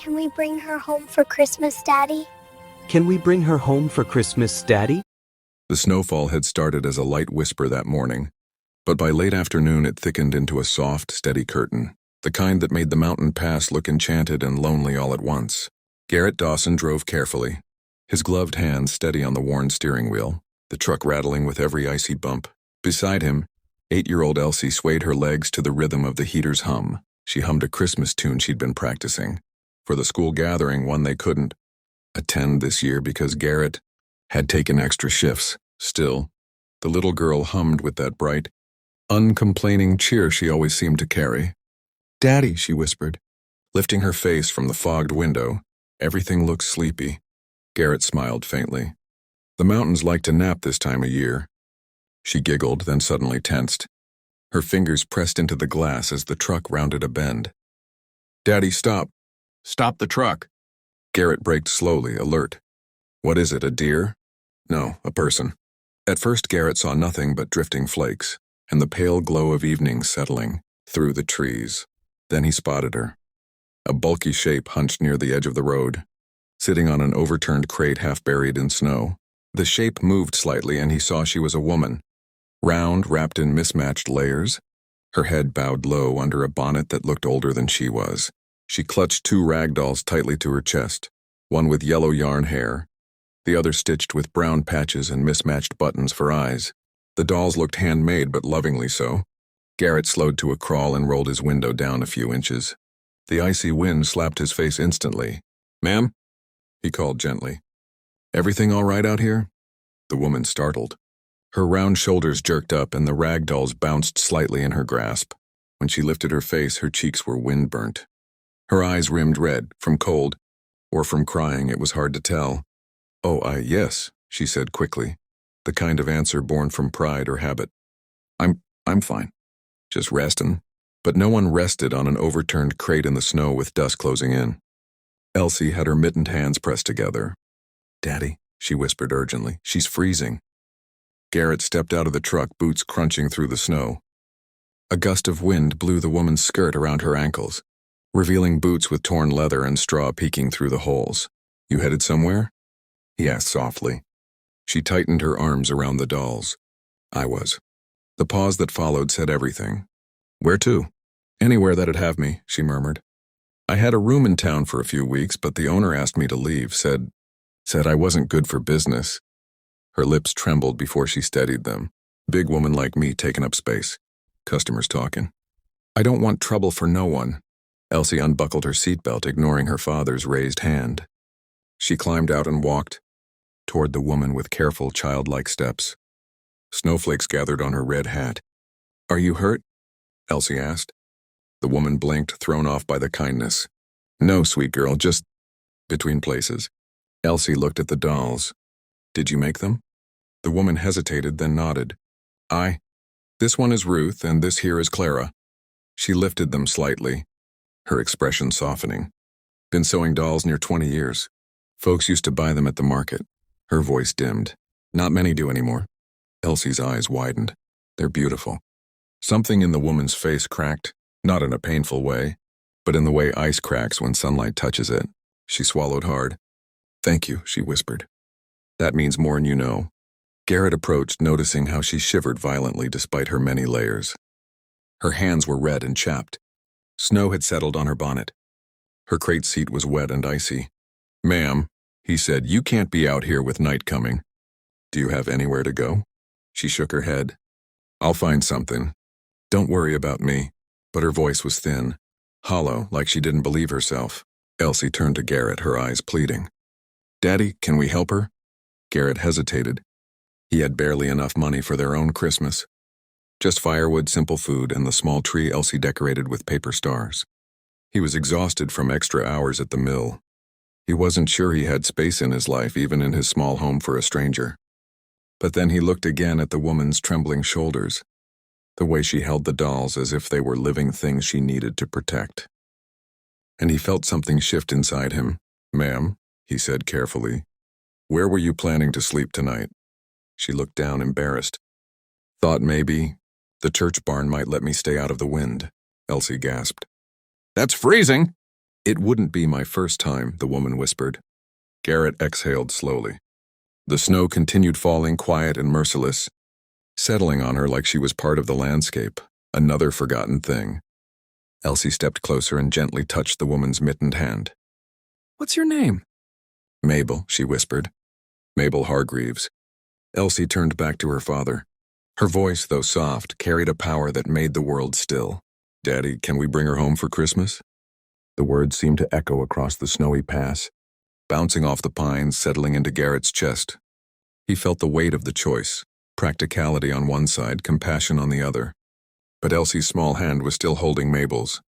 Can we bring her home for Christmas, Daddy? Can we bring her home for Christmas, Daddy? The snowfall had started as a light whisper that morning, but by late afternoon it thickened into a soft, steady curtain, the kind that made the mountain pass look enchanted and lonely all at once. Garrett Dawson drove carefully, his gloved hands steady on the worn steering wheel, the truck rattling with every icy bump. Beside him, 8-year-old Elsie swayed her legs to the rhythm of the heater's hum. She hummed a Christmas tune she'd been practicing. For the school gathering, one they couldn't attend this year because Garrett had taken extra shifts. Still, the little girl hummed with that bright, uncomplaining cheer she always seemed to carry. "Daddy," she whispered, lifting her face from the fogged window. Everything looked sleepy. Garrett smiled faintly. The mountains like to nap this time of year. She giggled, then suddenly tensed. Her fingers pressed into the glass as the truck rounded a bend. "Daddy, stop. Stop the truck." Garrett braked slowly, alert. "What is it, a deer?" "No, a person." At first Garrett saw nothing but drifting flakes, and the pale glow of evening settling through the trees. Then he spotted her. A bulky shape hunched near the edge of the road, sitting on an overturned crate half buried in snow. The shape moved slightly, and he saw she was a woman, round, wrapped in mismatched layers, her head bowed low under a bonnet that looked older than she was. She clutched 2 Ragdolls tightly to her chest, one with yellow yarn hair, the other stitched with brown patches and mismatched buttons for eyes. The dolls looked handmade, but lovingly so. Garrett slowed to a crawl and rolled his window down a few inches. The icy wind slapped his face instantly. "Ma'am?" he called gently. "Everything all right out here?" The woman startled. Her round shoulders jerked up and the Ragdolls bounced slightly in her grasp. When she lifted her face, her cheeks were wind-burnt. Her eyes rimmed red, from cold, or from crying, it was hard to tell. "Oh, yes," she said quickly, the kind of answer born from pride or habit. I'm fine. Just restin'." But no one rested on an overturned crate in the snow with dusk closing in. Elsie had her mittened hands pressed together. "Daddy," she whispered urgently, "she's freezing." Garrett stepped out of the truck, boots crunching through the snow. A gust of wind blew the woman's skirt around her ankles, revealing boots with torn leather and straw peeking through the holes. "You headed somewhere?" he asked softly. She tightened her arms around the dolls. "I was." The pause that followed said everything. "Where to?" "Anywhere that'd have me," she murmured. "I had a room in town for a few weeks, but the owner asked me to leave, said I wasn't good for business." Her lips trembled before she steadied them. "Big woman like me taking up space. Customers talking." "I don't want trouble for no one." Elsie unbuckled her seatbelt, ignoring her father's raised hand. She climbed out and walked toward the woman with careful, childlike steps. Snowflakes gathered on her red hat. "Are you hurt?" Elsie asked. The woman blinked, thrown off by the kindness. "No, sweet girl, just between places." Elsie looked at the dolls. "Did you make them?" The woman hesitated, then nodded. This one is Ruth, and this here is Clara." She lifted them slightly, her expression softening. "Been sewing dolls near 20 years. Folks used to buy them at the market." Her voice dimmed. "Not many do anymore." Elsie's eyes widened. "They're beautiful." Something in the woman's face cracked, not in a painful way, but in the way ice cracks when sunlight touches it. She swallowed hard. "Thank you," she whispered. "That means more'n you know." Garrett approached, noticing how she shivered violently despite her many layers. Her hands were red and chapped. Snow had settled on her bonnet. Her crate seat was wet and icy. "Ma'am," he said, "you can't be out here with night coming. Do you have anywhere to go?" She shook her head. "I'll find something. Don't worry about me." But her voice was thin, hollow, like she didn't believe herself. Elsie turned to Garrett, her eyes pleading. "Daddy, can we help her?" Garrett hesitated. He had barely enough money for their own Christmas. Just firewood, simple food, and the small tree Elsie decorated with paper stars. He was exhausted from extra hours at the mill. He wasn't sure he had space in his life, even in his small home, for a stranger. But then he looked again at the woman's trembling shoulders, the way she held the dolls as if they were living things she needed to protect. And he felt something shift inside him. "Ma'am," he said carefully, "where were you planning to sleep tonight?" She looked down, embarrassed. "Thought maybe the church barn might let me stay out of the wind," Elsie gasped. "That's freezing." It wouldn't be my first time, the woman whispered. Garrett exhaled slowly. The snow continued falling, quiet and merciless, settling on her like she was part of the landscape, another forgotten thing. Elsie stepped closer and gently touched the woman's mittened hand. "What's your name?" "Mabel," she whispered. "Mabel Hargreaves." Elsie turned back to her father. Her voice, though soft, carried a power that made the world still. "Daddy, can we bring her home for Christmas?" The words seemed to echo across the snowy pass, bouncing off the pines, settling into Garrett's chest. He felt the weight of the choice, practicality on one side, compassion on the other. But Elsie's small hand was still holding Mabel's.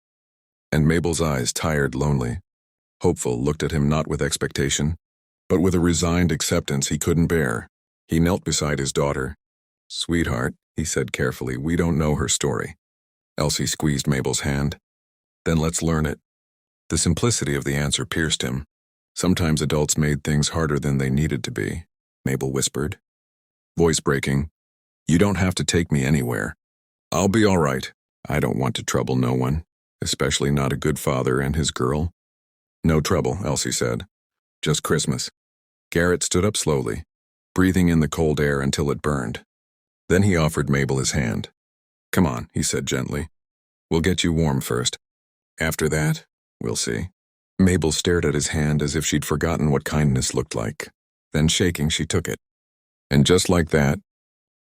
And Mabel's eyes, tired, lonely, hopeful, looked at him not with expectation, but with a resigned acceptance he couldn't bear. He knelt beside his daughter. "Sweetheart," he said carefully, "we don't know her story." Elsie squeezed Mabel's hand. "Then let's learn it." The simplicity of the answer pierced him. Sometimes adults made things harder than they needed to be, Mabel whispered, voice breaking. "You don't have to take me anywhere. I'll be all right. I don't want to trouble no one, especially not a good father and his girl." "No trouble," Elsie said. "Just Christmas." Garrett stood up slowly, breathing in the cold air until it burned. Then he offered Mabel his hand. "Come on," he said gently. "We'll get you warm first. After that, we'll see." Mabel stared at his hand as if she'd forgotten what kindness looked like. Then shaking, she took it. And just like that,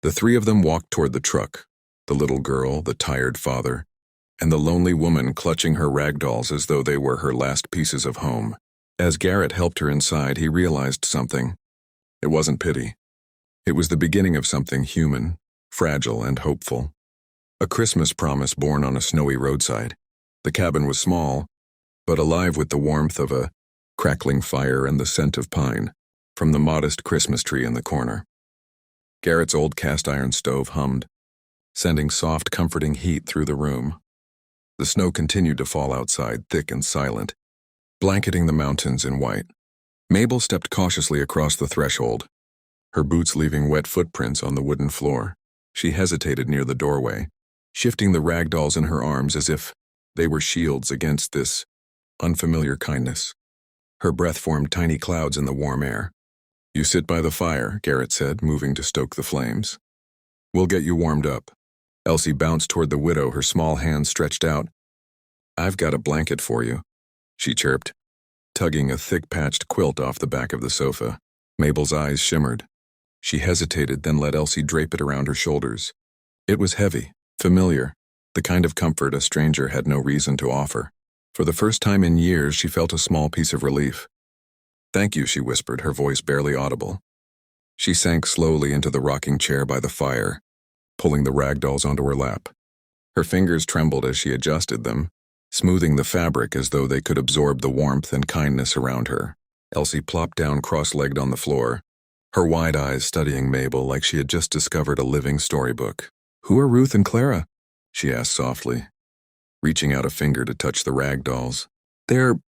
the three of them walked toward the truck, the little girl, the tired father, and the lonely woman clutching her ragdolls as though they were her last pieces of home. As Garrett helped her inside, he realized something. It wasn't pity. It was the beginning of something human, fragile and hopeful. A Christmas promise born on a snowy roadside. The cabin was small, but alive with the warmth of a crackling fire and the scent of pine from the modest Christmas tree in the corner. Garrett's old cast-iron stove hummed, sending soft, comforting heat through the room. The snow continued to fall outside, thick and silent, blanketing the mountains in white. Mabel stepped cautiously across the threshold, her boots leaving wet footprints on the wooden floor. She hesitated near the doorway, shifting the ragdolls in her arms as if they were shields against this unfamiliar kindness. Her breath formed tiny clouds in the warm air. "You sit by the fire," Garrett said, moving to stoke the flames. "We'll get you warmed up." Elsie bounced toward the widow, her small hands stretched out. "I've got a blanket for you," she chirped, tugging a thick patched quilt off the back of the sofa. Mabel's eyes shimmered. She hesitated, then let Elsie drape it around her shoulders. It was heavy, familiar, the kind of comfort a stranger had no reason to offer. For the first time in years, she felt a small piece of relief. "Thank you," she whispered, her voice barely audible. She sank slowly into the rocking chair by the fire, pulling the ragdolls onto her lap. Her fingers trembled as she adjusted them, smoothing the fabric as though they could absorb the warmth and kindness around her. Elsie plopped down cross-legged on the floor, her wide eyes studying Mabel like she had just discovered a living storybook. "Who are Ruth and Clara?" she asked softly, reaching out a finger to touch the ragdolls. "They're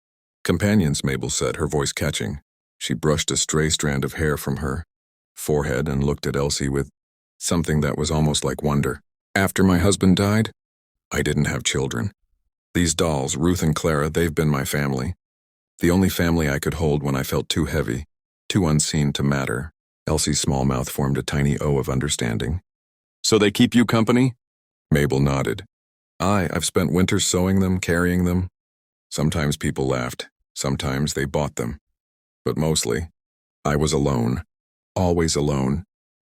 companions," Mabel said, her voice catching. She brushed a stray strand of hair from her forehead and looked at Elsie with something that was almost like wonder. "After my husband died, I didn't have children. These dolls, Ruth and Clara, they've been my family. The only family I could hold when I felt too heavy, too unseen to matter." Elsie's small mouth formed a tiny O of understanding. "So they keep you company?" Mabel nodded. I've spent winters sewing them, carrying them. Sometimes people laughed, sometimes they bought them. But mostly, I was alone, always alone.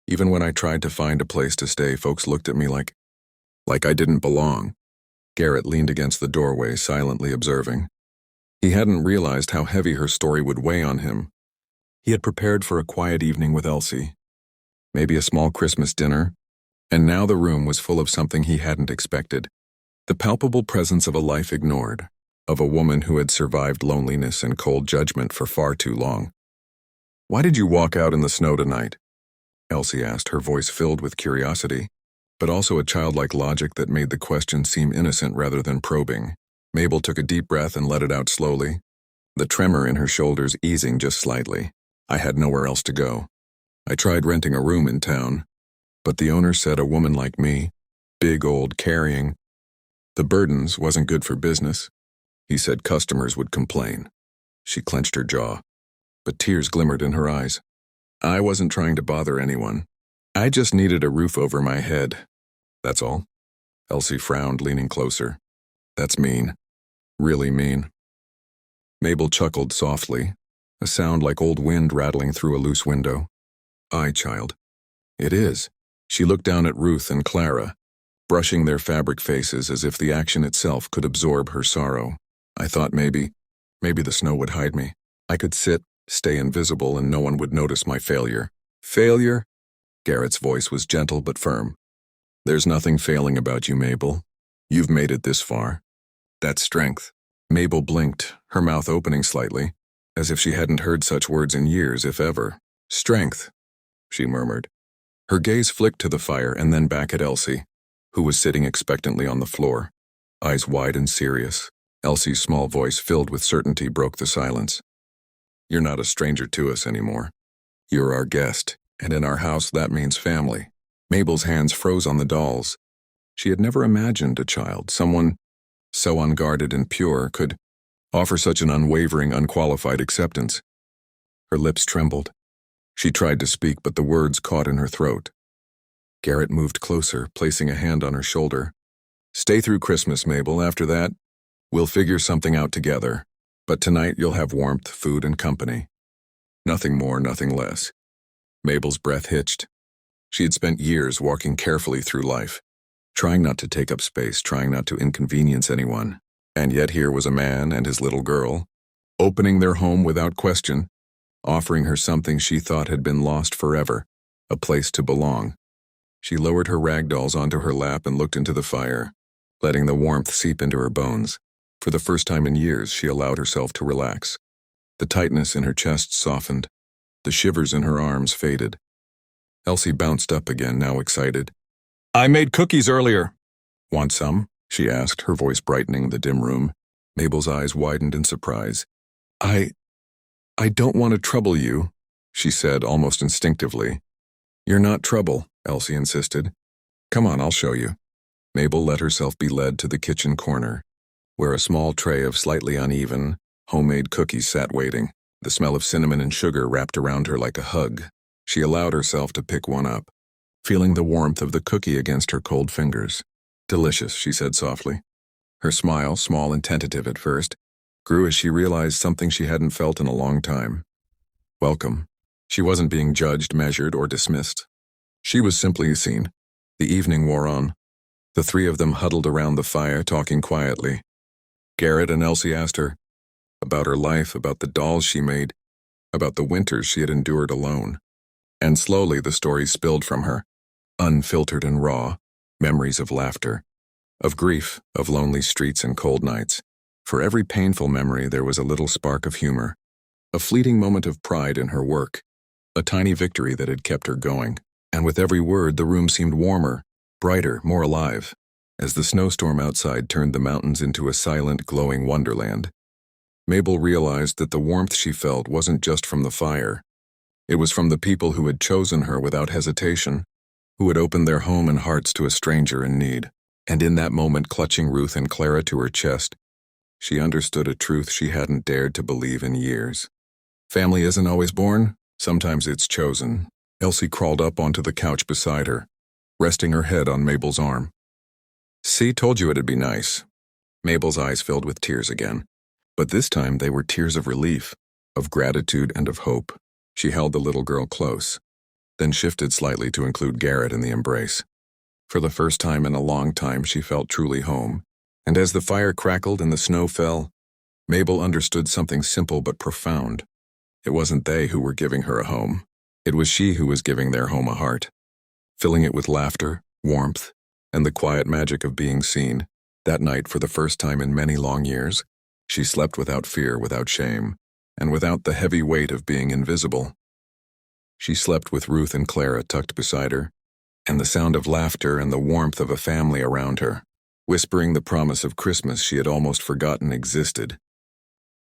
Even when I tried to find a place to stay, folks looked at me like I didn't belong. Garrett leaned against the doorway, silently observing. He hadn't realized how heavy her story would weigh on him. He had prepared for a quiet evening with Elsie, maybe a small Christmas dinner, and now the room was full of something he hadn't expected. The palpable presence of a life ignored, of a woman who had survived loneliness and cold judgment for far too long. "Why did you walk out in the snow tonight?" Elsie asked, her voice filled with curiosity, but also a childlike logic that made the question seem innocent rather than probing. Mabel took a deep breath and let it out slowly, the tremor in her shoulders easing just slightly. "I had nowhere else to go. I tried renting a room in town, but the owner said a woman like me, big, old, carrying, the burdens wasn't good for business. He said customers would complain. She clenched her jaw, but tears glimmered in her eyes. I wasn't trying to bother anyone. I just needed a roof over my head. That's all. Elsie frowned, leaning closer. That's mean. Really mean. Mabel chuckled softly, a sound like old wind rattling through a loose window. Aye, child. It is. She looked down at Ruth and Clara, brushing their fabric faces as if the action itself could absorb her sorrow. I thought maybe the snow would hide me. I could sit, stay invisible, and no one would notice my failure. Failure? Garrett's voice was gentle but firm. There's nothing failing about you, Mabel. You've made it this far. That's strength. Mabel blinked, her mouth opening slightly, as if she hadn't heard such words in years, if ever. Strength, she murmured. Her gaze flicked to the fire and then back at Elsie, who was sitting expectantly on the floor, eyes wide and serious. Elsie's small voice, filled with certainty, broke the silence. You're not a stranger to us anymore. You're our guest, and in our house that means family. Mabel's hands froze on the dolls. She had never imagined a child, someone so unguarded and pure, could offer such an unwavering, unqualified acceptance. Her lips trembled. She tried to speak, but the words caught in her throat. Garrett moved closer, placing a hand on her shoulder. Stay through Christmas, Mabel. After that, we'll figure something out together. But tonight you'll have warmth, food, and company. Nothing more, nothing less. Mabel's breath hitched. She had spent years walking carefully through life, trying not to take up space, trying not to inconvenience anyone. And yet here was a man and his little girl, opening their home without question, offering her something she thought had been lost forever, a place to belong. She lowered her ragdolls onto her lap and looked into the fire, letting the warmth seep into her bones. For the first time in years, she allowed herself to relax. The tightness in her chest softened. The shivers in her arms faded. Elsie bounced up again, now excited. I made cookies earlier. Want some? She asked, her voice brightening the dim room. Mabel's eyes widened in surprise. I don't want to trouble you, she said almost instinctively. You're not trouble, Elsie insisted. Come on, I'll show you. Mabel let herself be led to the kitchen corner, where a small tray of slightly uneven, homemade cookies sat waiting. The smell of cinnamon and sugar wrapped around her like a hug. She allowed herself to pick one up, feeling the warmth of the cookie against her cold fingers. Delicious, she said softly. Her smile, small and tentative at first, grew as she realized something she hadn't felt in a long time. Welcome. She wasn't being judged, measured, or dismissed. She was simply seen. The evening wore on. The three of them huddled around the fire, talking quietly. Garrett and Elsie asked her about her life, about the dolls she made, about the winters she had endured alone. And slowly the story spilled from her, unfiltered and raw, memories of laughter, of grief, of lonely streets and cold nights. For every painful memory there was a little spark of humor, a fleeting moment of pride in her work, a tiny victory that had kept her going. And with every word the room seemed warmer, brighter, more alive, as the snowstorm outside turned the mountains into a silent, glowing wonderland. Mabel realized that the warmth she felt wasn't just from the fire. It was from the people who had chosen her without hesitation, who had opened their home and hearts to a stranger in need. And in that moment, clutching Ruth and Clara to her chest, she understood a truth she hadn't dared to believe in years. Family isn't always born, sometimes it's chosen. Elsie crawled up onto the couch beside her, resting her head on Mabel's arm. See, told you it'd be nice. Mabel's eyes filled with tears again, but this time they were tears of relief, of gratitude and of hope. She held the little girl close, then shifted slightly to include Garrett in the embrace. For the first time in a long time she felt truly home, and as the fire crackled and the snow fell, Mabel understood something simple but profound. It wasn't they who were giving her a home. It was she who was giving their home a heart, filling it with laughter, warmth, and the quiet magic of being seen. That night, for the first time in many long years, she slept without fear, without shame, and without the heavy weight of being invisible. She slept with Ruth and Clara tucked beside her, and the sound of laughter and the warmth of a family around her, whispering the promise of Christmas she had almost forgotten existed.